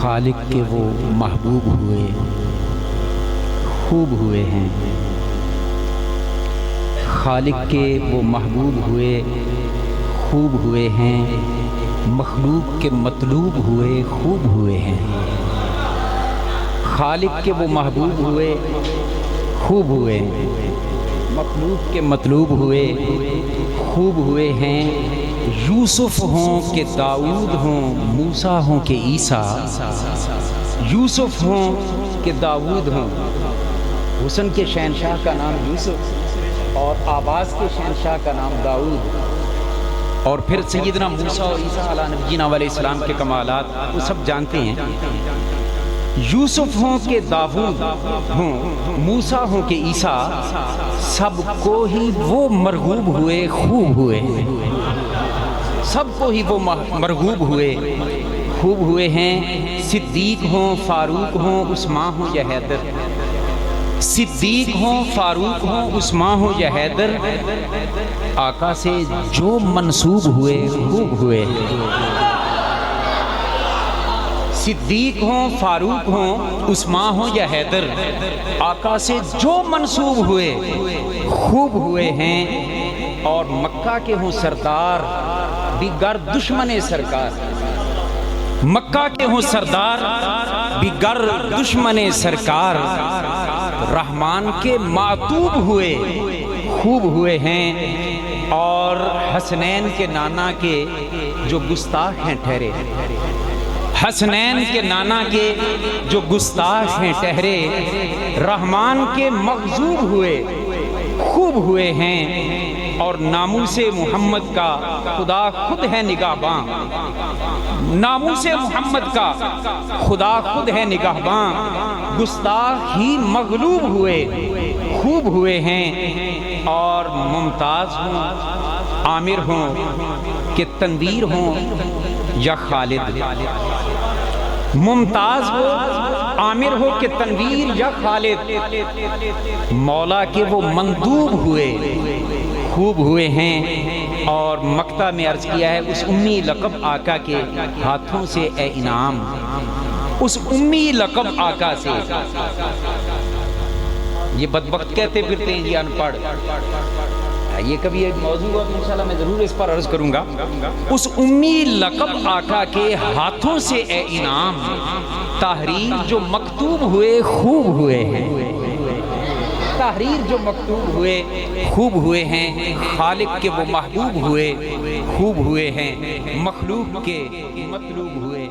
خالق کے وہ محبوب ہوئے، خوب ہوئے ہیں۔ خالق کے وہ محبوب ہوئے، خوب ہوئے ہیں، مخلوق کے مطلوب ہوئے، خوب ہوئے ہیں۔ خالق کے وہ محبوب ہوئے، خوب ہوئے ہیں، مخلوق کے مطلوب ہوئے، خوب ہوئے ہیں۔ یوسف ہوں کہ داؤد ہوں، موسیٰ ہوں کہ عیسیٰ، یوسف ہوں کہ داؤد ہوں۔ حسن کے شہنشاہ کا نام یوسف اور آواز کے شہنشاہ کا نام داؤد، اور پھر سیدنا موسیٰ اور عیسیٰ علیہ نبینا علیہ السلام کے کمالات وہ سب جانتے ہیں۔ یوسف ہوں کہ داؤد ہوں، موسیٰ ہوں کہ عیسیٰ، سب کو ہی وہ مرغوب ہوئے، خوب ہوئے، سب کو ہی وہ مرغوب ہوئے، خوب ہوئے ہیں۔ صدیق ہوں، فاروق ہوں، عثمان ہوں یا حیدر، صدیق ہوں، فاروق ہوں، عثمان ہوں یا حیدر، آقا سے جو منسوب ہوئے، خوب ہوئے۔ صدیق ہوں، فاروق ہوں، عثمان ہوں یا حیدر، آقا سے جو منسوب ہوئے، خوب ہوئے ہیں۔ اور مکہ کے ہوں سردار، بگر دشمن سرکار، مکہ کے ہوں سردار، بگر دشمن سرکار، رحمان کے معتوب ہوئے، خوب ہوئے ہیں۔ اور حسنین کے نانا کے جو گستاخ ہیں ٹھہرے، حسنین کے نانا کے جو گستاخ ہیں ٹھہرے، رحمان کے مغضوب ہوئے، خوب ہوئے ہیں۔ اور ناموس محمد کا خدا خود ہے نگہباں، ناموس محمد کا خدا خود ہے نگہباں، گستاخ ہی مغلوب ہوئے، خوب ہوئے ہیں۔ اور ممتاز ہوں، عامر ہوں کہ تنویر ہوں یا خالد، ممتاز ہو، عامر ہو کہ تنویر یا خالد، مولا کے وہ مندوب ہوئے، خوب ہوئے ہیں۔ اور مقطع میں عرض کیا ہے، اس امی لقب آقا کے ہاتھوں سے اے انعام، اس امی لقب آقا سے۔ یہ بدبخت کہتے پھرتے ہیں یہ ان پڑھ، یہ کبھی ایک موضوع ہے انشاءاللہ میں ضرور اس پر عرض کروں گا۔ اس امی لقب آقا کے ہاتھوں سے اے انعام، تحریر جو مکتوب ہوئے، خوب ہوئے ہیں، تحریر جو مکتوب ہوئے، خوب ہوئے ہیں۔ خالق کے وہ محبوب ہوئے، خوب ہوئے ہیں، مخلوق کے مطلوب ہوئے۔